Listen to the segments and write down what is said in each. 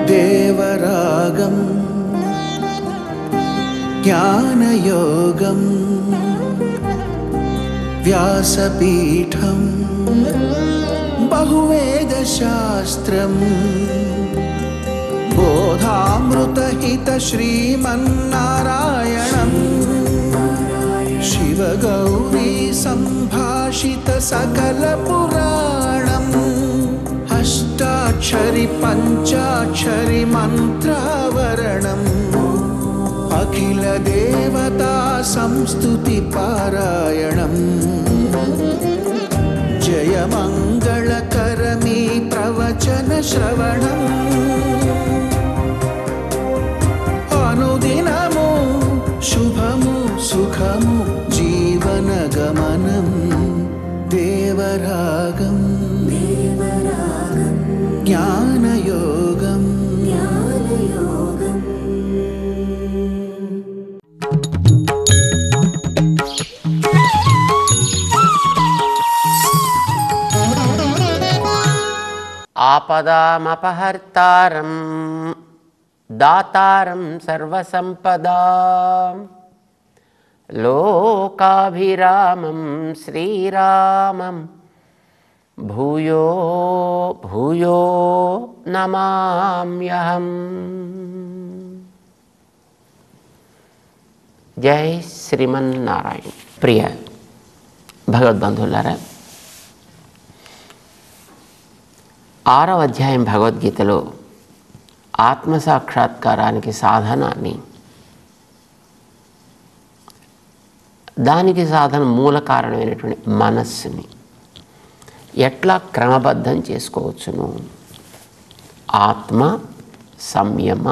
దేవరాగం జ్ఞానయోగం వ్యాసపీఠం బహువేదశాస్త్రం బోధామృతహిత శ్రీమన్నారాయణం శివగౌరీ సంభాషిత సకల పురాణం అష్టాక్షరి పంచాక్షరి మంత్రావరణం అఖిల దేవతా సంస్తుతి పారాయణం జయ మంగళకరమీ ప్రవచన శ్రవణం అనుదినము శుభము సుఖము జీవన గమనం దేవరాగం జ్ఞానయోగం ఆపదామపహర్తారం దాతారం సర్వసంపదాం లోకాభిరామం శ్రీరామం భూయో భూయో నమామ్యహం. జై శ్రీమన్నారాయణ. ప్రియ భగవద్బంధువులారా, 6వ అధ్యాయం భగవద్గీతలో ఆత్మసాక్షాత్కారానికి సాధనాన్ని, దానికి సాధన మూల కారణమైనటువంటి మనస్సుని ఎట్లా క్రమబద్ధం చేసుకోవచ్చును, ఆత్మ సంయమ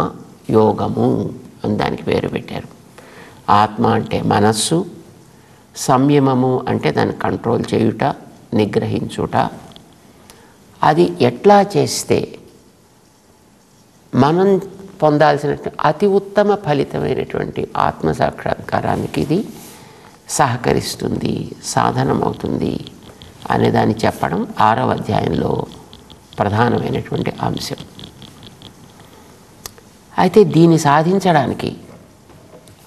యోగము అని దానికి పేరు పెట్టారు. ఆత్మ అంటే మనస్సు, సంయమము అంటే దాన్ని కంట్రోల్ చేయుట, నిగ్రహించుట. అది ఎట్లా చేస్తే మనం పొందాల్సిన అతి ఉత్తమ ఫలితమైనటువంటి ఆత్మసాక్షాత్కారానికి ఇది సహకరిస్తుంది, సాధనమవుతుంది అనేదాన్ని చెప్పడం 6వ అధ్యాయంలో ప్రధానమైనటువంటి అంశం. అయితే దీన్ని సాధించడానికి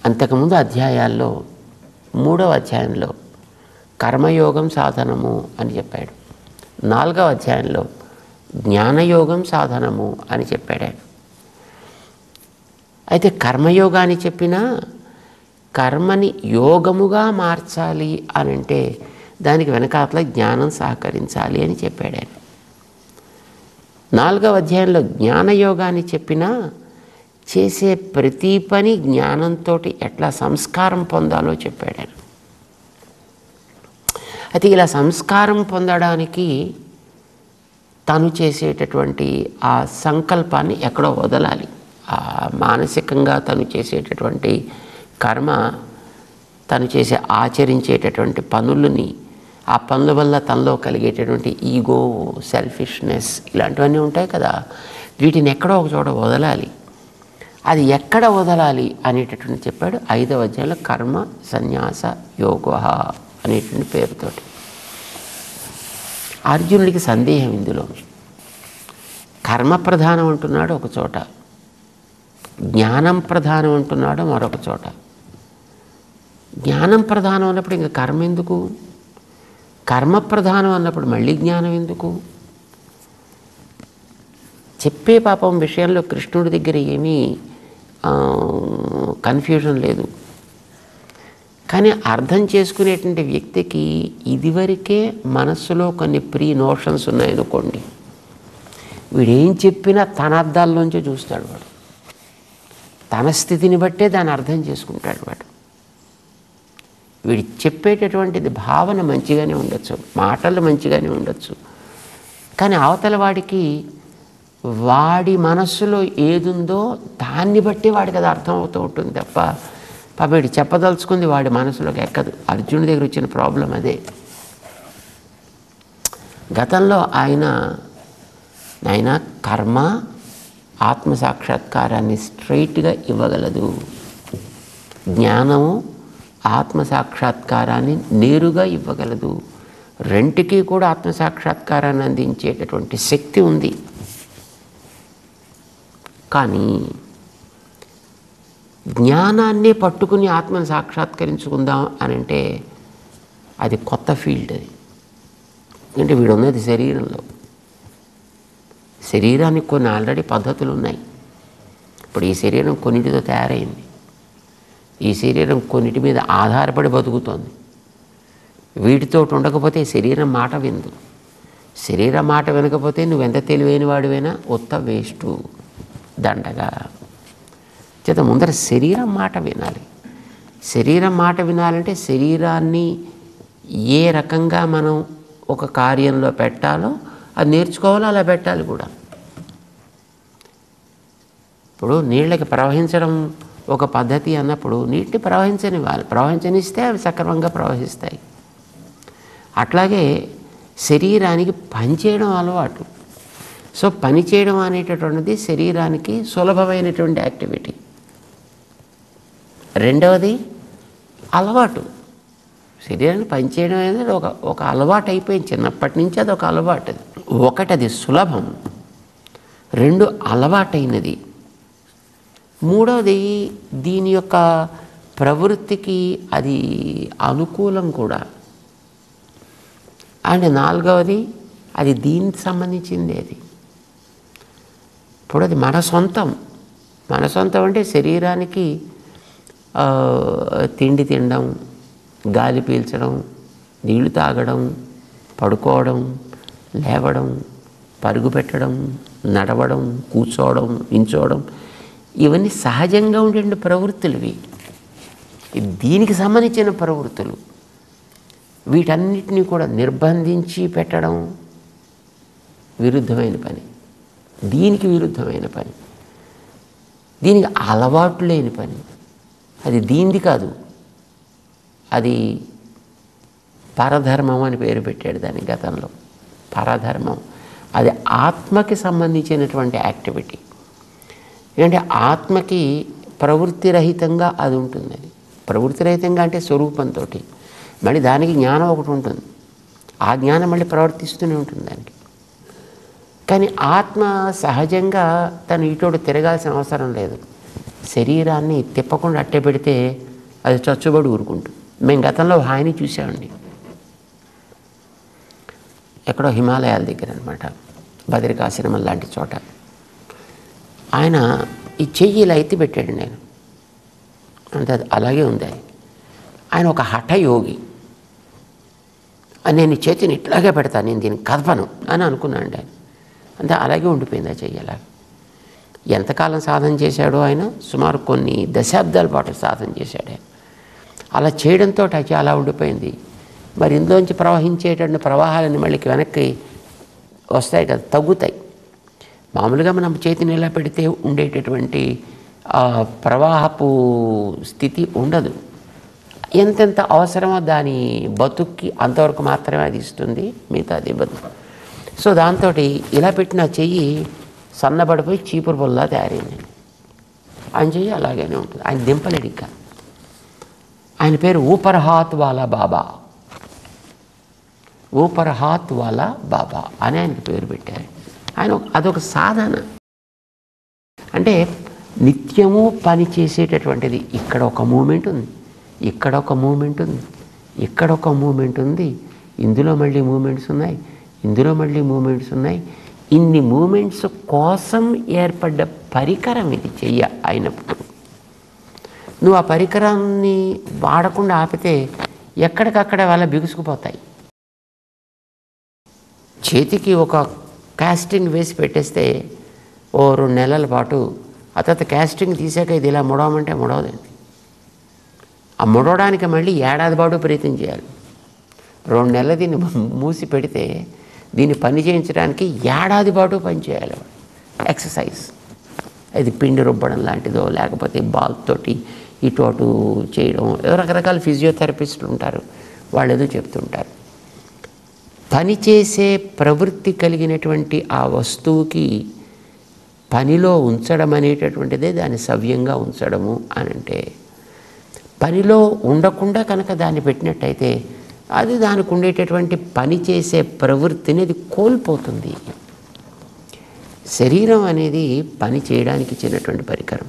అంతకుముందు అధ్యాయాల్లో 3వ అధ్యాయంలో కర్మయోగం సాధనము అని చెప్పాడు, 4వ అధ్యాయంలో జ్ఞానయోగం సాధనము అని చెప్పాడు. అయితే కర్మయోగాన్ని చెప్పినా కర్మని యోగముగా మార్చాలి అని అంటే దానికి వెనకాతల జ్ఞానం సహకరించాలి అని చెప్పాడు. 4వ అధ్యాయంలో జ్ఞానయోగాన్ని చెప్పినా చేసే ప్రతి పని జ్ఞానంతో ఎట్లా సంస్కారం పొందాలో చెప్పాడు. అయితే ఇలా సంస్కారం పొందడానికి తను చేసేటటువంటి ఆ సంకల్పాన్ని ఎక్కడో వదలాలి. ఆ మానసికంగా తను చేసేటటువంటి కర్మ, తను ఆచరించేటటువంటి పనులని, ఆ పనుల వల్ల తనలో కలిగేటటువంటి ఈగో, సెల్ఫిష్నెస్ ఇలాంటివన్నీ ఉంటాయి కదా, వీటిని ఎక్కడో ఒక చోట వదలాలి. అది ఎక్కడ వదలాలి అనేటటువంటి చెప్పాడు 5వ అధ్యాయంలో కర్మ సన్యాస యోగ అనేటువంటి పేరుతోటి. అర్జునుడికి సందేహం ఇందులో. కర్మ ప్రధానం అంటున్నాడు ఒక చోట, జ్ఞానం ప్రధానం అంటున్నాడు మరొక చోట. జ్ఞానం ప్రధానం అన్నప్పుడు ఇంకా కర్మ ఎందుకు? కర్మ ప్రధానం అన్నప్పుడు మళ్ళీ జ్ఞానం ఎందుకు? చెప్పే పాపం విషయంలో కృష్ణుడి దగ్గర ఏమీ కన్ఫ్యూజన్ లేదు. కానీ అర్థం చేసుకునేటువంటి వ్యక్తికి ఇదివరకే మనస్సులో కొన్ని ప్రీ నోషన్స్ ఉన్నాయనుకోండి, వీడేం చెప్పినా తన అర్థాల్లోంచే చూస్తాడు వాడు, తన స్థితిని బట్టే దాన్ని అర్థం చేసుకుంటాడు వాడు. వీడు చెప్పేటటువంటిది భావన మంచిగానే ఉండొచ్చు, మాటలు మంచిగానే ఉండొచ్చు, కానీ అవతల వాడికి వాడి మనస్సులో ఏదుందో దాన్ని బట్టి వాడికి అది అర్థం అవుతూ ఉంటుంది తప్ప పాప వీడు చెప్పదలుచుకుంది వాడి మనసులోకి ఎక్కదు. అర్జునుడి దగ్గర వచ్చిన ప్రాబ్లం అదే. గతంలో ఆయన కర్మ ఆత్మసాక్షాత్కారాన్ని స్ట్రైట్గా ఇవ్వగలదు, జ్ఞానము ఆత్మసాక్షాత్కారాన్ని నేరుగా ఇవ్వగలదు, రెంటికి కూడా ఆత్మసాక్షాత్కారాన్ని అందించేటటువంటి శక్తి ఉంది. కానీ జ్ఞానాన్నే పట్టుకుని ఆత్మను సాక్షాత్కరించుకుందాం అని అంటే అది కొత్త ఫీల్డ్. అది అంటే వీడు ఉన్నది శరీరంలో. శరీరానికి కొన్ని ఆల్రెడీ పద్ధతులు ఉన్నాయి. ఇప్పుడు ఈ శరీరం కొన్నిటితో తయారైంది. ఈ శరీరం కొన్నిటి మీద ఆధారపడి బతుకుతోంది. వీటితో ఉండకపోతే శరీరం మాట విందు. శరీరం మాట వినకపోతే నువ్వెంత తెలివైన వాడివైనా ఉత్త వేస్టు, దండగా. చేత ముందర శరీరం మాట వినాలి. శరీరం మాట వినాలంటే శరీరాన్ని ఏ రకంగా మనం ఒక కార్యంలో పెట్టాలో అది నేర్చుకోవాలో అలా పెట్టాలి కూడా. ఇప్పుడు నీళ్ళకి ప్రవహించడం ఒక పద్ధతి అన్నప్పుడు నీటిని ప్రవహించనివ్వాలి. ప్రవహించనిస్తే అవి సక్రమంగా ప్రవహిస్తాయి. అట్లాగే శరీరానికి పనిచేయడం అలవాటు. సో పని చేయడం అనేటటువంటిది శరీరానికి సులభమైనటువంటి యాక్టివిటీ. రెండవది అలవాటు. శరీరాన్ని పనిచేయడం అనేది ఒక అలవాటు అయిపోయింది. చిన్నప్పటి నుంచి అది ఒక అలవాటు. ఒకటి అది సులభం, రెండు అలవాటైనది, మూడవది దీని యొక్క ప్రవృత్తికి అది అనుకూలం కూడా, అండ్ నాలుగవది అది దీనికి సంబంధించింది. అది ఇప్పుడు అది మన సొంతం. మన సొంతం అంటే శరీరానికి తిండి తినడం, గాలి పీల్చడం, నీళ్లు తాగడం, పడుకోవడం, లేవడం, పరుగు పెట్టడం, నడవడం, కూర్చోవడం, నించోవడం, ఇవన్నీ సహజంగా ఉండే ప్రవృత్తులు. ఇవి దీనికి సంబంధించిన ప్రవృత్తులు. వీటన్నిటినీ కూడా నిర్బంధించి పెట్టడం విరుద్ధమైన పని. దీనికి విరుద్ధమైన పని, దీనికి అలవాటు లేని పని. అది దీనిది కాదు, అది పరధర్మం అని పేరు పెట్టాడు దానికి గతంలో. పరధర్మం అది ఆత్మకి సంబంధించినటువంటి యాక్టివిటీ. ఎందుకంటే ఆత్మకి ప్రవృత్తి రహితంగా అది ఉంటుంది. అది ప్రవృత్తి రహితంగా అంటే స్వరూపంతో. మళ్ళీ దానికి జ్ఞానం ఒకటి ఉంటుంది. ఆ జ్ఞానం మళ్ళీ ప్రవర్తిస్తూనే ఉంటుంది దానికి. కానీ ఆత్మ సహజంగా తను ఇటోడు తిరగాల్సిన అవసరం లేదు. శరీరాన్ని తిప్పకుండా అట్టే పెడితే అది చచ్చుబడి ఊరుకుంటుంది. మేము గతంలో హాయిని చూసామండి. ఎక్కడో హిమాలయాల దగ్గర అనమాట, బదరికాశ్రమం లాంటి చోట. ఆయన ఈ చెయ్యి ఇలా ఎత్తి పెట్టాడు. నేను అంటే అది అలాగే ఉంది. ఆయన ఒక హఠయోగి. నేను చేతిని ఇట్లాగే పెడతాను, నేను దీన్ని కదపను అని అనుకున్నాను ఆయన. అంతే అలాగే ఉండిపోయింది ఆ చెయ్యి. అలా ఎంతకాలం సాధన చేశాడో ఆయన, సుమారు కొన్ని దశాబ్దాల పాటు సాధన చేశాడు ఆయన. అలా చేయడంతో అలా ఉండిపోయింది. మరి ఇందులోంచి ప్రవహించేటువంటి ప్రవాహాలన్నీ మళ్ళీ వెనక్కి వస్తాయి కదా, తగ్గుతాయి. మామూలుగా మనం చేతిని ఇలా పెడితే ఉండేటటువంటి ప్రవాహపు స్థితి ఉండదు. ఎంతెంత అవసరమో దాని బతుక్కి అంతవరకు మాత్రమే అది ఇస్తుంది, మిగతా అది బతుకు. సో దాంతో ఇలా పెట్టిన చెయ్యి సన్నబడిపోయి చీపురు పొల్లా తయారైంది. ఆయన చెయ్యి అలాగనే ఉంటుంది. ఆయన దింపలేడు ఇక. ఆయన పేరు ఊపర్ హాత్ వాలా బాబా. ఊపర్ హాత్ వాలా బాబా అని ఆయనకు పేరు పెట్టారు. ఆయన అదొక సాధన. అంటే నిత్యము పని చేసేటటువంటిది. ఇక్కడ ఒక మూమెంట్ ఉంది, ఇక్కడ ఒక మూమెంట్ ఉంది, ఇక్కడ ఒక మూమెంట్ ఉంది, ఇందులో మళ్ళీ మూమెంట్స్ ఉన్నాయి, ఇందులో మళ్ళీ మూమెంట్స్ ఉన్నాయి. ఇన్ని మూమెంట్స్ కోసం ఏర్పడ్డ పరికరం ఇది చెయ్య అయినప్పుడు. నువ్వు ఆ పరికరాన్ని వాడకుండా ఆపితే ఎక్కడికక్కడ వాళ్ళ బిగుసుకుపోతాయి. చేతికి ఒక కాస్టింగ్ వేసి పెట్టేస్తే ఓ 2 నెలల పాటు, ఆ తర్వాత కాస్టింగ్ తీసాక ఇది ఇలా ముడవమంటే ముడవదండి. ఆ ముడవడానికి మళ్ళీ ఏడాది పాటు ప్రయత్నం చేయాలి. 2 నెలలు దీన్ని మూసి పెడితే దీన్ని పని చేయించడానికి ఏడాది పాటు పని చేయాలి. ఎక్సర్సైజ్. అది పిండి రుబ్బడం లాంటిదో, లేకపోతే బాల్ తోటి ఇటు అటు చేయడం. రకరకాల ఫిజియోథెరపిస్టులు ఉంటారు, వాళ్ళు ఏదో చెప్తుంటారు. పనిచేసే ప్రవృత్తి కలిగినటువంటి ఆ వస్తువుకి పనిలో ఉంచడం అనేటటువంటిదే దాన్ని సవ్యంగా ఉంచడము అని అంటే. పనిలో ఉండకుండా కనుక దాన్ని పెట్టినట్టయితే అది దానికి ఉండేటటువంటి పని చేసే ప్రవృత్తిని అది కోల్పోతుంది. శరీరం అనేది పని చేయడానికి ఇచ్చినటువంటి పరికరం.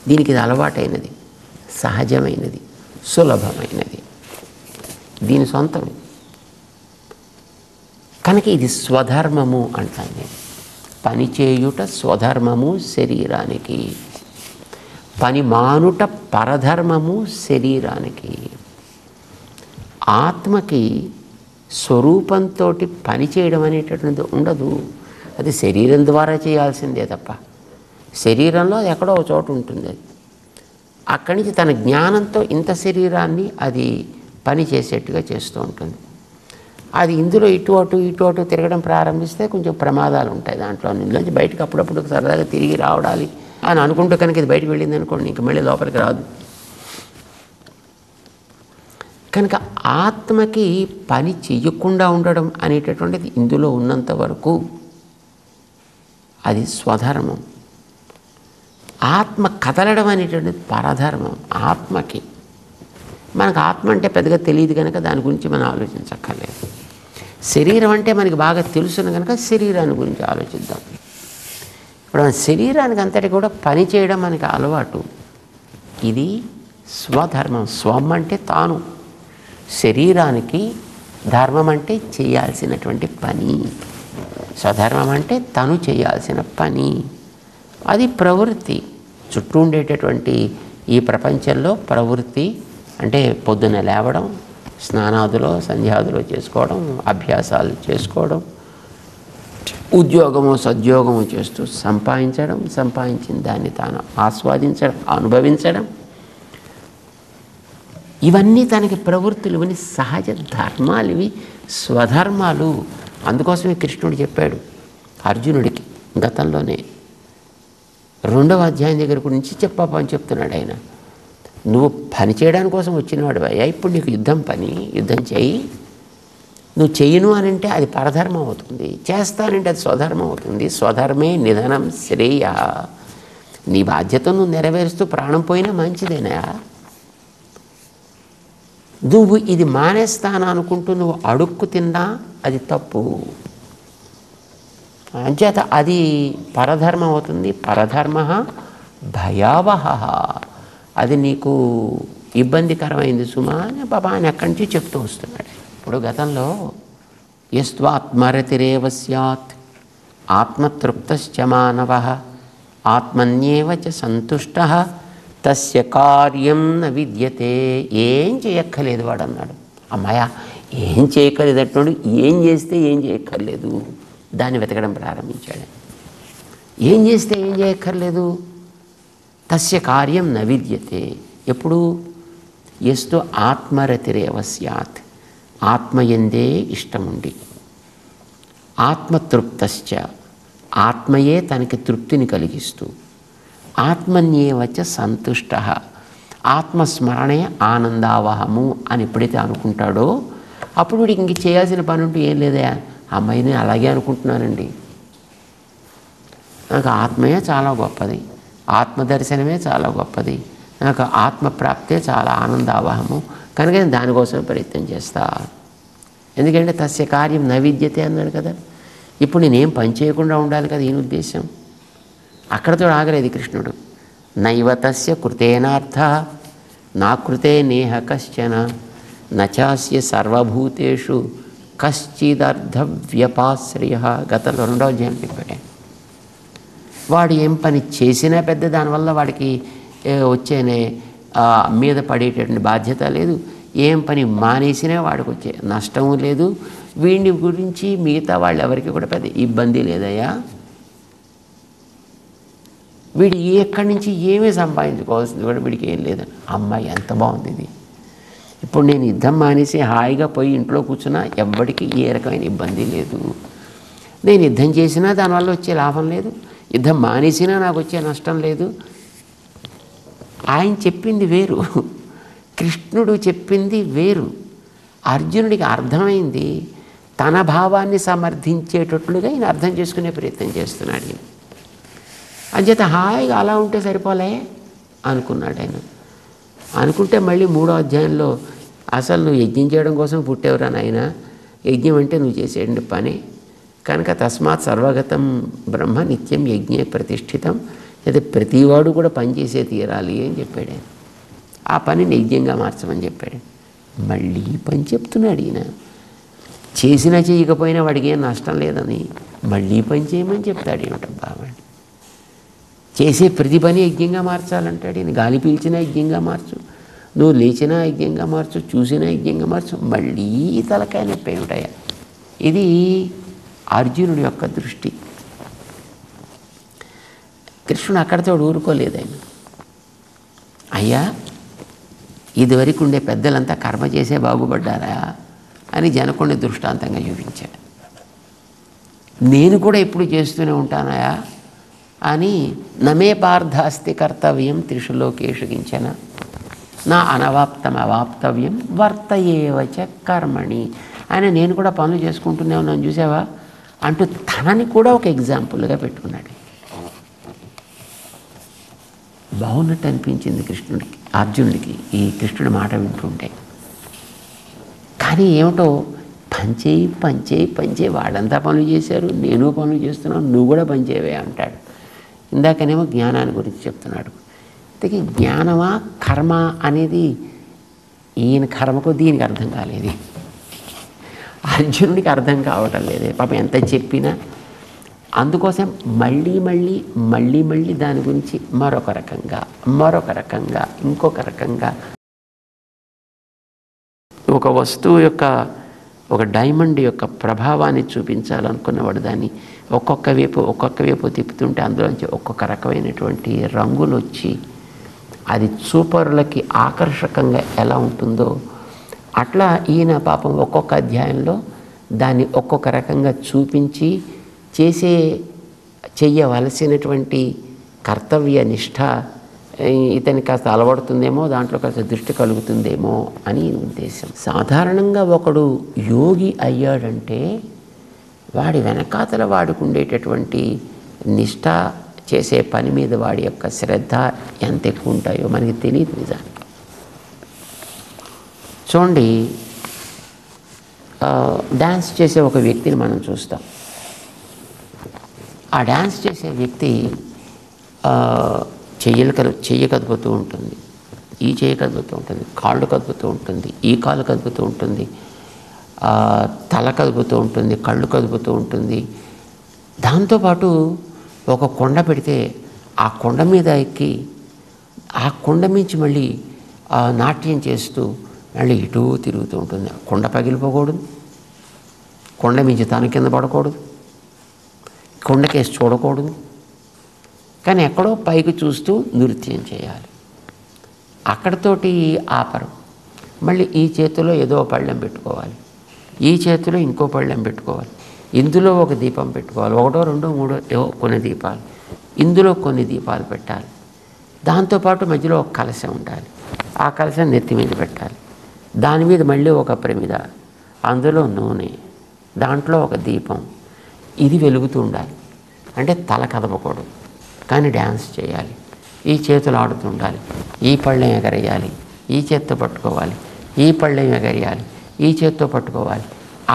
దీనికి ఇది అలవాటైనది, సహజమైనది, సులభమైనది, దీని సొంతం. కనుక ఇది స్వధర్మము అంటాను నేను. పని చేయుట స్వధర్మము శరీరానికి, పని మానుట పరధర్మము శరీరానికి. ఆత్మకి స్వరూపంతో పని చేయడం అనేటటువంటిది ఉండదు. అది శరీరం ద్వారా చేయాల్సిందే తప్ప, శరీరంలో అది ఎక్కడో ఒక చోటు ఉంటుంది. అది అక్కడి నుంచి తన జ్ఞానంతో ఇంత శరీరాన్ని అది పని చేసేట్టుగా చేస్తూ ఉంటుంది. అది ఇందులో ఇటు అటు తిరగడం ప్రారంభిస్తే కొంచెం ప్రమాదాలు ఉంటాయి. దాంట్లో నుంచి బయటకు అప్పుడప్పుడు సరదాగా తిరిగి రావడాలి అని అనుకుంటూ కనుక ఇది బయటకు వెళ్ళింది అనుకోండి, ఇంక మళ్ళీ లోపలికి రాదు. కనుక ఆత్మకి పని చెయ్యకుండా ఉండడం అనేటటువంటిది ఇందులో ఉన్నంత వరకు అది స్వధర్మం. ఆత్మ కదలడం అనేటువంటిది పరధర్మం. ఆత్మకి మనకు ఆత్మ అంటే పెద్దగా తెలియదు కనుక దాని గురించి మనం ఆలోచించక్కర్లేదు. శరీరం అంటే మనకి బాగా తెలుసును కనుక శరీరాన్ని గురించి ఆలోచిద్దాం. ఇప్పుడు మన శరీరానికి అంతటి కూడా పని చేయడం మనకి అలవాటు. ఇది స్వధర్మం. స్వం అంటే తాను, శరీరానికి ధర్మం అంటే చేయాల్సినటువంటి పని, స్వధర్మం అంటే తను చేయాల్సిన పని. అది ప్రవృత్తి. చుట్టూ ఉండేటటువంటి ఈ ప్రపంచంలో ప్రవృత్తి అంటే పొద్దున్న లేవడం, స్నానాదులో సంధ్యాదులో చేసుకోవడం, అభ్యాసాలు చేసుకోవడం, ఉద్యోగము సద్యోగము చేస్తూ సంపాదించడం, సంపాదించిన దాన్ని తాను ఆస్వాదించడం, అనుభవించడం, ఇవన్నీ తనకి ప్రవృత్తులు, ఇవన్నీ సహజ ధర్మాలు, ఇవి స్వధర్మాలు. అందుకోసమే కృష్ణుడు చెప్పాడు అర్జునుడికి గతంలోనే 2వ అధ్యాయం దగ్గర నుంచి చెప్పని చెప్తున్నాడు ఆయన. నువ్వు పని చేయడానికి కోసం వచ్చినవాడు అయ్యా, ఇప్పుడు నీకు యుద్ధం చేయి. నువ్వు చెయ్యను అని అంటే అది పరధర్మం అవుతుంది, చేస్తానంటే అది స్వధర్మం అవుతుంది. స్వధర్మే నిధనం శ్రేయ. నీ బాధ్యతను నువ్వు నెరవేరుస్తూ ప్రాణం పోయినా మంచిదేనా. నువ్వు ఇది మానేస్తాను అనుకుంటూ నువ్వు అడుక్కు తిన్నా అది తప్పు. అంచేత అది పరధర్మం అవుతుంది. పరధర్మ భయావహ. అది నీకు ఇబ్బందికరమైంది సుమా అని బాబా అని అక్కడి నుంచి చెప్తూ వస్తున్నాడు. ఇప్పుడు గతంలో యస్వాత్మరతిరేవ స్యాత్ ఆత్మతృప్తశ్చ మానవః ఆత్మన్యేవ చ సంతుష్టః తస్య కార్యం న విద్యతే. ఏం చేయక్కర్లేదు వాడు అన్నాడు. అమ్మాయ ఏం చేయక్కర్లేదు అంటున్నాడు. ఏం చేస్తే ఏం చేయక్కర్లేదు దాన్ని వెతకడం ప్రారంభించాడు. ఏం చేస్తే ఏం చేయక్కర్లేదు. తస్య కార్యం న విద్యతే. ఎప్పుడు ఎస్తు ఆత్మరతిరేవ స్యాత్, ఆత్మయందే ఇష్టముండి, ఆత్మతృప్తశ్చ ఆత్మయే తనకి తృప్తిని కలిగిస్తూ, ఆత్మన్యేవచ సంతుష్ట ఆత్మస్మరణే ఆనందావహము అని ఎప్పుడైతే అనుకుంటాడో అప్పుడు వీడికి ఇంక చేయాల్సిన పని ఉంటూ ఏం లేదా. అమ్మాయిని అలాగే అనుకుంటున్నానండి, నాకు ఆత్మయే చాలా గొప్పది, ఆత్మదర్శనమే చాలా గొప్పది, నాకు ఆత్మప్రాప్తే చాలా ఆనందావహము కనుక నేను దానికోసం ప్రయత్నం చేస్తా. ఎందుకంటే తస్య కార్యం నైవిద్యతే అన్నాడు కదా. ఇప్పుడు నేనేం పని చేయకుండా ఉండాలి కదా, ఈయన ఉద్దేశం. అక్కడతో ఆగలేదు కృష్ణుడు. నైవ తస్య కృతేనార్థ నా కృతే నేహ కశ్చన నచాస్య సర్వభూతేషు కశ్చిదర్థవ్యపాశ్రయ. గతంలో 2వ అధ్యాయం చెప్పాడు. వాడు ఏం పని చేసినా పెద్ద దానివల్ల వాడికి వచ్చేనే మీద పడేటటువంటి బాధ్యత లేదు, ఏం పని మానేసినా వాడికి వచ్చే నష్టము లేదు, వీడిని గురించి మిగతా వాళ్ళు ఎవరికి కూడా పెద్ద ఇబ్బంది లేదయ్యా. వీడు ఎక్కడి నుంచి ఏమీ సంపాదించుకోవాల్సింది కూడా వీడికి ఏం లేదని. అమ్మాయి ఎంత బాగుంది ఇది. ఇప్పుడు నేను యుద్ధం మానేసి హాయిగా పోయి ఇంట్లో కూర్చున్నా ఎవ్వడికి ఏ రకమైన ఇబ్బంది లేదు. నేను యుద్ధం చేసినా దానివల్ల వచ్చే లాభం లేదు, యుద్ధం మానేసినా నాకు వచ్చే నష్టం లేదు. ఆయన చెప్పింది వేరు, కృష్ణుడు చెప్పింది వేరు. అర్జునుడికి అర్థమైంది, తన భావాన్ని సమర్థించేటట్లుగా ఈయన అర్థం చేసుకునే ప్రయత్నం చేస్తున్నాడు. ఈయన అంచేత హాయిగా అలా ఉంటే సరిపోలే అనుకున్నాడు ఆయన. అనుకుంటే మళ్ళీ 3వ అధ్యాయంలో అసలు నువ్వు యజ్ఞం చేయడం కోసం పుట్టేవరా నాయన, యజ్ఞం అంటే నువ్వు చేసేటువంటి పని కనుక తస్మాత్ సర్వగతం బ్రహ్మ నిత్యం యజ్ఞే ప్రతిష్ఠితం, అయితే ప్రతివాడు కూడా పని చేసే తీరాలి అని చెప్పాడు. ఆ పనిని యజ్ఞంగా మార్చమని చెప్పాడు. మళ్ళీ పని చెప్తున్నాడు ఈయన. చేసినా చేయకపోయినా వాడికి ఏం నష్టం లేదని మళ్ళీ పని చేయమని చెప్తాడు. ఏమిటబ్బా వాడు చేసే ప్రతి పని యజ్ఞంగా మార్చాలంటాడు ఈయన. గాలి పీల్చినా యజ్ఞంగా మార్చు, నువ్వు లేచినా యజ్ఞంగా మార్చు, చూసినా యజ్ఞంగా మార్చు, మళ్ళీ తలకాయ నొప్పి ఏమిటాయా. ఇది అర్జునుడి యొక్క దృష్టి. కృష్ణుడు అక్కడితో ఊరుకోలేదు. ఆయన అయ్యా ఇదివరకు ఉండే పెద్దలంతా కర్మ చేసే బాగుపడ్డారా అని జనకుడిని దృష్టాంతంగా చూపించాడు. నేను కూడా ఎప్పుడు చేస్తూనే ఉంటానయా అని నమే పార్థాస్తి కర్తవ్యం త్రిషు లోకేషు కించన నా అనవాప్తం అవాప్తవ్యం వర్తయేవచ కర్మణి ఆయన నేను కూడా పనులు చేసుకుంటూనే ఉన్నాను చూసావా అంటూ తనని కూడా ఒక ఎగ్జాంపుల్గా పెట్టుకున్నాడు. బాగున్నట్టు అనిపించింది కృష్ణుడికి, అర్జునుడికి ఈ కృష్ణుడి మాట వింటుంటే. కానీ ఏమిటో పంచేయి వాళ్ళంతా పనులు చేశారు, నేను పనులు చేస్తున్నాను, నువ్వు కూడా పనిచేయవే అంటాడు. ఇందాకనేమో జ్ఞానాన్ని గురించి చెప్తున్నాడు. ఇంతకీ జ్ఞానమా కర్మ అనేది ఈయన కర్మకు దీనికి అర్థం కాలేదు, అర్జునుడికి అర్థం కావటం లేదే పాపం ఎంత చెప్పినా. అందుకోసం మళ్ళీ దాని గురించి మరొక రకంగా ఇంకొక రకంగా ఒక వస్తువు యొక్క ఒక డైమండ్ యొక్క ప్రభావాన్ని చూపించాలనుకున్నవాడు దాన్ని ఒక్కొక్క వైపు తిప్పుతుంటే అందులోంచి ఒక్కొక్క రకమైనటువంటి రంగులు వచ్చి అది చూపరులకి ఆకర్షకంగా ఎలా ఉంటుందో అట్లా ఈయన పాపం ఒక్కొక్క అధ్యాయంలో దాన్ని ఒక్కొక్క రకంగా చూపించి చెయ్యవలసినటువంటి కర్తవ్య నిష్ఠ ఇతనికి కాస్త అలవడుతుందేమో, దాంట్లో కాస్త దృష్టి కలుగుతుందేమో అని ఉద్దేశం. సాధారణంగా ఒకడు యోగి అయ్యాడంటే వాడి వెనకాతల వాడికి ఉండేటటువంటి నిష్ఠ, చేసే పని మీద వాడి యొక్క శ్రద్ధ ఎంత ఎక్కువ ఉంటాయో మనకి తెలియదు నిజానికి. చూడండి, డ్యాన్స్ చేసే ఒక వ్యక్తిని మనం చూస్తాం. ఆ డ్యాన్స్ చేసే వ్యక్తి చెయ్యి కదుపుతూ ఉంటుంది, ఈ చెయ్యి కదుపుతూ ఉంటుంది, కాళ్ళు కదుపుతూ ఉంటుంది, ఈ కాళ్ళు కదుపుతూ ఉంటుంది, తల కదుపుతూ ఉంటుంది, కళ్ళు కదుపుతూ ఉంటుంది. దాంతోపాటు ఒక కొండ పెడితే ఆ కొండ మీద ఎక్కి ఆ కొండ మించి మళ్ళీ నాట్యం చేస్తూ మళ్ళీ ఇటూ తిరుగుతూ ఉంటుంది. కొండ పగిలిపోకూడదు, కొండ మించి తన కింద పడకూడదు, కొండకేసి చూడకూడదు, కానీ ఎక్కడో పైకి చూస్తూ నృత్యం చేయాలి. అక్కడితోటి ఆపరు. మళ్ళీ ఈ చేతిలో ఏదో పళ్ళెం పెట్టుకోవాలి, ఈ చేతిలో ఇంకో పళ్ళెం పెట్టుకోవాలి, ఇందులో ఒక దీపం పెట్టుకోవాలి, 1 2 3 కొన్ని దీపాలు, ఇందులో కొన్ని దీపాలు పెట్టాలి. దాంతోపాటు మధ్యలో ఒక కలశం ఉండాలి, ఆ కలశం నెత్తి మీద పెట్టాలి, దాని మీద మళ్ళీ ఒక ప్రమిద, అందులో నూనె, దాంట్లో ఒక దీపం, ఇది వెలుగుతూ ఉండాలి. అంటే తల కదపకూడదు కానీ డ్యాన్స్ చేయాలి, ఈ చేతులు ఆడుతూ ఉండాలి, ఈ పళ్ళెం ఎగరేయాలి, ఈ చేత్తో పట్టుకోవాలి, ఈ పళ్ళెం ఎగరేయాలి, ఈ చేత్తో పట్టుకోవాలి,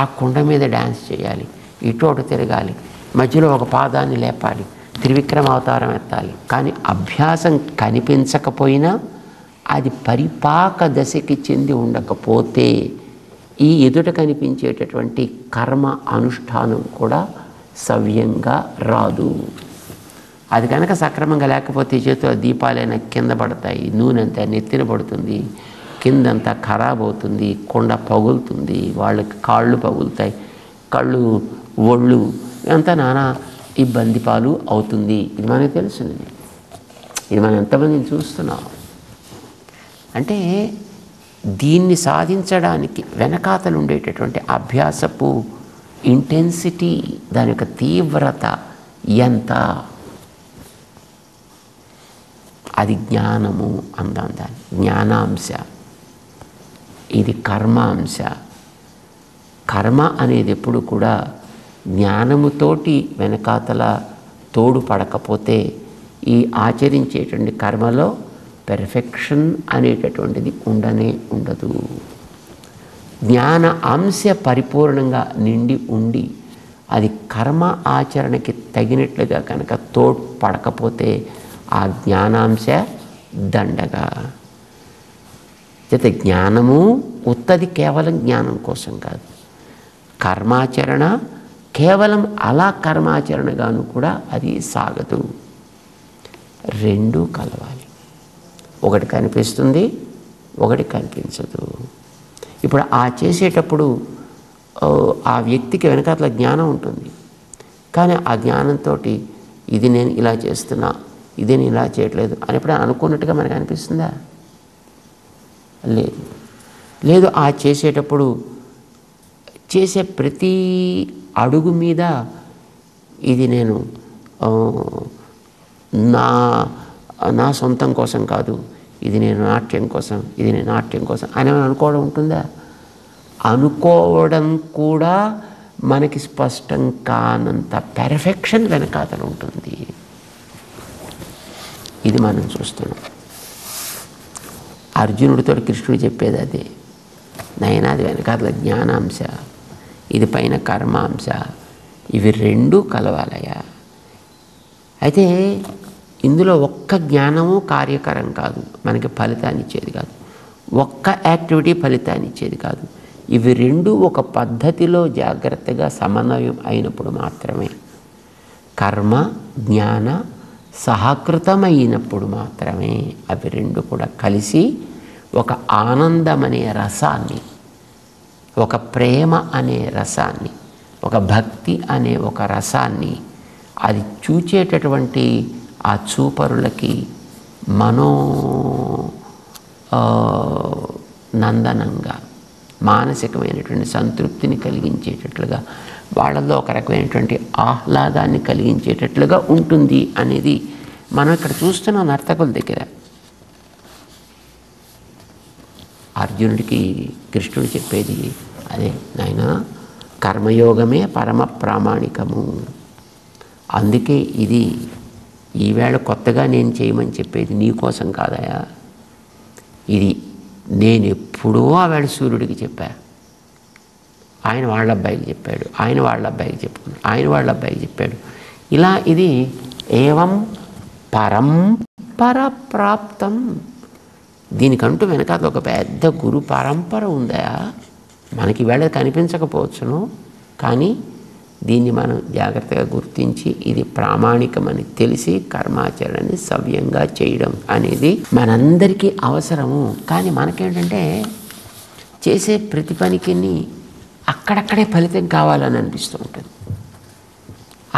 ఆ కుండ మీద డ్యాన్స్ చేయాలి, ఇటు అటు తిరగాలి, మధ్యలో ఒక పాదాన్ని లేపాలి, త్రివిక్రమ అవతారం ఎత్తాలి. కానీ అభ్యాసం కనిపించకపోయినా అది పరిపాక దశకి చెంది ఉండకపోతే ఈ ఎదుట కనిపించేటటువంటి కర్మ అనుష్ఠానం కూడా సవ్యంగా రాదు. అది కనుక సక్రమంగా లేకపోతే చేతిలో దీపాలైనా కింద పడతాయి, నూనె అంతా నెత్తిన పడుతుంది, కిందంతా ఖరాబ్ అవుతుంది, కొండ పగులుతుంది, వాళ్ళకి కాళ్ళు పగులుతాయి, కళ్ళు ఒళ్ళు అంతా నానా ఇబ్బంది పాలు అవుతుంది. ఇది మనకు తెలుసుంది, ఇది మనం ఎంతమందిని చూస్తున్నాం. అంటే దీన్ని సాధించడానికి వెనకాతలు ఉండేటటువంటి అభ్యాసపు ఇంటెన్సిటీ, దాని యొక్క తీవ్రత ఎంత, అది జ్ఞానము అందాం. దాన్ని జ్ఞానాంశ, ఇది కర్మాంశ. కర్మ అనేది ఎప్పుడు కూడా జ్ఞానముతోటి వెనకాతల తోడు పడకపోతే ఈ ఆచరించేటువంటి కర్మలో పెర్ఫెక్షన్ అనేటటువంటిది ఉండనే ఉండదు. జ్ఞాన అంశ పరిపూర్ణంగా నిండి ఉండి అది కర్మ ఆచరణకి తగినట్లుగా కనుక తోడ్పడకపోతే ఆ జ్ఞానాంశ దండగా. అయితే జ్ఞానము ఉత్తది కేవలం జ్ఞానం కోసం కాదు, కర్మాచరణ కేవలం అలా కర్మాచరణగాను కూడా అది సాగదు. రెండూ కలవాలి. ఒకటి కనిపిస్తుంది, ఒకటి కనిపించదు. ఇప్పుడు ఆ చేసేటప్పుడు ఆ వ్యక్తికి వెనకాతల జ్ఞానం ఉంటుంది, కానీ ఆ జ్ఞానంతో ఇది నేను ఇలా చేస్తున్నా, ఇది నేను ఇలా చేయట్లేదు అని ఎప్పుడు అనుకున్నట్టుగా మనకు అనిపిస్తుందా? లేదు. లేదు, ఆ చేసేటప్పుడు చేసే ప్రతి అడుగు మీద ఇది నేను నా సొంతం కోసం కాదు, ఇది నేను నాట్యం కోసం, ఇది నేను నాట్యం కోసం అని అనుకోవడం ఉంటుందా? అనుకోవడం కూడా మనకి స్పష్టం కానంత పెర్ఫెక్షన్ వెనకాతలు ఉంటుంది. ఇది మనం చూస్తున్నాం. అర్జునుడితో కృష్ణుడు చెప్పేది అదే, నైనా అది వెనకాతల జ్ఞానాంశ, ఇది పైన కర్మాంశ, ఇవి రెండూ కలవాలయా. అయితే ఇందులో ఒక్క జ్ఞానము కార్యకరం కాదు, మనకి ఫలితాన్ని ఇచ్చేది కాదు. ఒక్క యాక్టివిటీ ఫలితాన్ని ఇచ్చేది కాదు. ఇవి రెండు ఒక పద్ధతిలో జాగ్రత్తగా సమన్వయం అయినప్పుడు మాత్రమే, కర్మ జ్ఞాన సహకృతమైనప్పుడు మాత్రమే అవి రెండు కూడా కలిసి ఒక ఆనందం అనే రసాన్ని, ఒక ప్రేమ అనే రసాన్ని, ఒక భక్తి అనే ఒక రసాన్ని అది చూచేటటువంటి ఆ చూపరులకి నందనంగా మానసికమైనటువంటి సంతృప్తిని కలిగించేటట్లుగా, వాళ్ళల్లో ఒక రకమైనటువంటి ఆహ్లాదాన్ని కలిగించేటట్లుగా ఉంటుంది అనేది మనం ఇక్కడ చూస్తున్న నర్తకుల దగ్గర. అర్జునుడికి కృష్ణుడు చెప్పేది అదే, నాయనా కర్మయోగమే పరమ ప్రామాణికము. అందుకే ఇది ఈవేళ కొత్తగా నేను చేయమని చెప్పేది నీ కోసం కాదయా, ఇది నేను ఎప్పుడో ఆవేళ సూర్యుడికి చెప్పా, ఆయన వాళ్ళ అబ్బాయికి చెప్పాడు, ఆయన వాళ్ళ అబ్బాయికి చెప్పుకున్నాడు, ఆయన వాళ్ళ అబ్బాయికి చెప్పాడు. ఇలా ఇది ఏవం పరంపర ప్రాప్తం. దీనికంటూ వెనకాల ఒక పెద్ద గురు పరంపర ఉందా. మనకి వేళ కనిపించకపోవచ్చును, కానీ దీన్ని మనం జాగ్రత్తగా గుర్తించి ఇది ప్రామాణికమని తెలిసి కర్మాచరణని సవ్యంగా చేయడం అనేది మనందరికీ అవసరము. కానీ మనకేంటంటే చేసే ప్రతి పనికి అక్కడక్కడే ఫలితం కావాలని అనిపిస్తూ ఉంటుంది.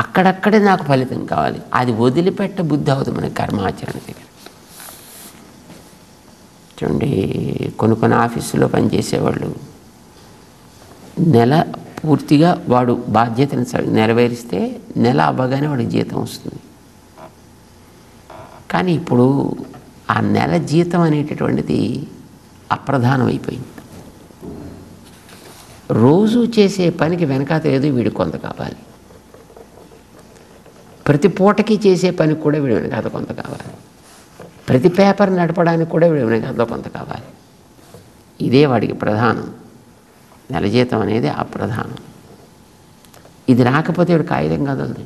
అక్కడక్కడే నాకు ఫలితం కావాలి, అది వదిలిపెట్ట బుద్ధి అవుతుంది మన కర్మాచరణ దగ్గర. చూడండి, కొన్ని ఆఫీసులో పనిచేసేవాళ్ళు నెల పూర్తిగా వాడు బాధ్యతను నెరవేరిస్తే నెల అవ్వగానే వాడికి జీతం వస్తుంది. కానీ ఇప్పుడు ఆ నెల జీతం అనేటటువంటిది అప్రధానం అయిపోయింది. రోజు చేసే పనికి వెనకాత ఏదో వీడికి కొంత కావాలి, ప్రతి పూటకి చేసే పనికి కూడా వీడి వెనకాత కొంత కావాలి, ప్రతి పేపర్ నడపడానికి కూడా వీడి వెనకాత కొంత కావాలి. ఇదే వాడికి ప్రధానం. నెల జీతం అనేది అప్రధానం. ఇది రాకపోతే వీడు కాగితం కదలదు,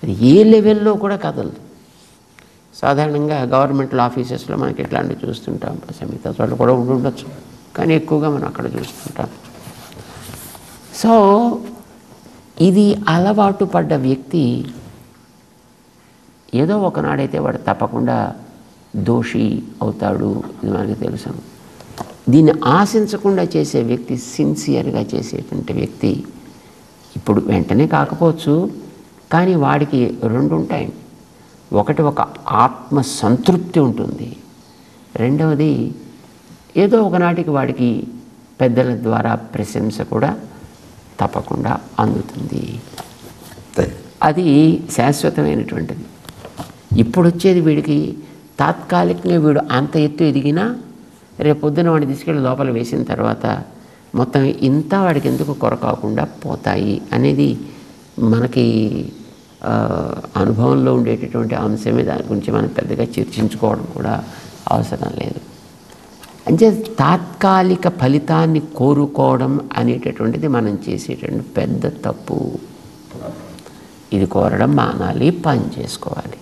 అది ఏ లెవెల్లో కూడా కదలదు. సాధారణంగా గవర్నమెంట్ ఆఫీసెస్లో మనకి ఇట్లాంటివి చూస్తుంటాం. మిగతా చోట్ల కూడా ఉండొచ్చు, కానీ ఎక్కువగా మనం అక్కడ చూస్తుంటాం. సో ఇది అలవాటు పడ్డ వ్యక్తి ఏదో ఒకనాడైతే వాడు తప్పకుండా దోషి అవుతాడు, ఇది మనకి తెలుసు. దీన్ని ఆశించకుండా చేసే వ్యక్తి, సిన్సియర్గా చేసేటువంటి వ్యక్తి ఇప్పుడు వెంటనే కాకపోవచ్చు, కానీ వాడికి రెండు ఉంటాయి. ఒకటి ఒక ఆత్మ సంతృప్తి ఉంటుంది, రెండవది ఏదో ఒకనాటికి వాడికి పెద్దల ద్వారా ప్రశంస కూడా తప్పకుండా అందుతుంది. అది శాశ్వతమైనటువంటిది. ఇప్పుడు వచ్చేది వీడికి తాత్కాలికంగా వీడు అంత ఎత్తు ఎదిగినా రేపు పొద్దున వాడిని తీసుకెళ్ళి లోపల వేసిన తర్వాత మొత్తం ఇంత వాడికి ఎందుకు కొరకాకుండా పోతాయి అనేది మనకి అనుభవంలో ఉండేటటువంటి అంశమే. దాని గురించి మనం పెద్దగా చర్చించుకోవడం కూడా అవసరం లేదు. అంటే తాత్కాలిక ఫలితాన్ని కోరుకోవడం అనేటటువంటిది మనం చేసేటువంటి పెద్ద తప్పు. ఇది కోరడం మానాలి, పని చేసుకోవాలి.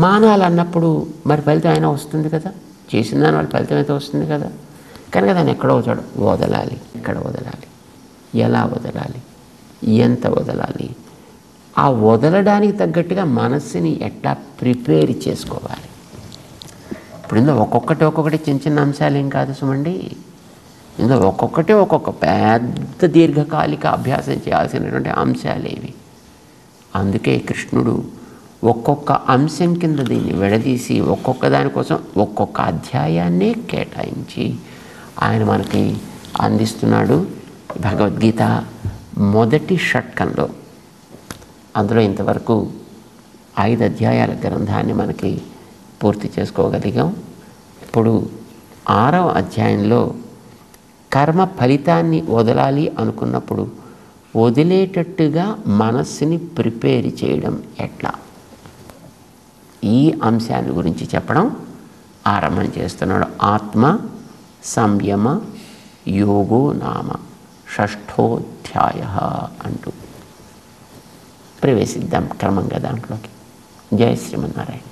మానాలన్నప్పుడు మరి ఫలితం అయినా వస్తుంది కదా, చేసిన దాని వల్ల ఫలితం అయితే వస్తుంది కదా. కనుక దాన్ని ఎక్కడో చోట వదలాలి. ఎక్కడ వదలాలి, ఎలా వదలాలి, ఎంత వదలాలి, ఆ వదలడానికి తగ్గట్టుగా మనస్సుని ఎట్లా ప్రిపేర్ చేసుకోవాలి. ఇప్పుడు ఇందులో ఒక్కొక్కటి చిన్న చిన్న అంశాలు ఏం కాదు సుమండి. ఇందులో ఒక్కొక్క పెద్ద దీర్ఘకాలిక అభ్యాసం చేయాల్సినటువంటి అంశాలేవి. అందుకే కృష్ణుడు ఒక్కొక్క అంశం కింద దీన్ని విడదీసి ఒక్కొక్క దానికోసం ఒక్కొక్క అధ్యాయాన్నే కేటాయించి ఆయన మనకి అందిస్తున్నాడు. భగవద్గీత మొదటి షట్కంలో అందులో ఇంతవరకు 5 అధ్యాయాల గ్రంథాన్ని మనకి పూర్తి చేసుకోగలిగాం. ఇప్పుడు 6వ అధ్యాయంలో కర్మ ఫలితాన్ని వదలాలి అనుకున్నప్పుడు వదిలేటట్టుగా మనస్సుని ప్రిపేర్ చేయడం ఎట్లా, ఈ అంశాన్ని గురించి చెప్పడం ఆరంభం చేస్తున్నాడు. ఆత్మ సంయమ యోగో నామ షష్ఠోధ్యాయ అంటూ ప్రవేశిద్దాం క్రమంగా దాంట్లోకి. జై శ్రీమన్నారాయణ.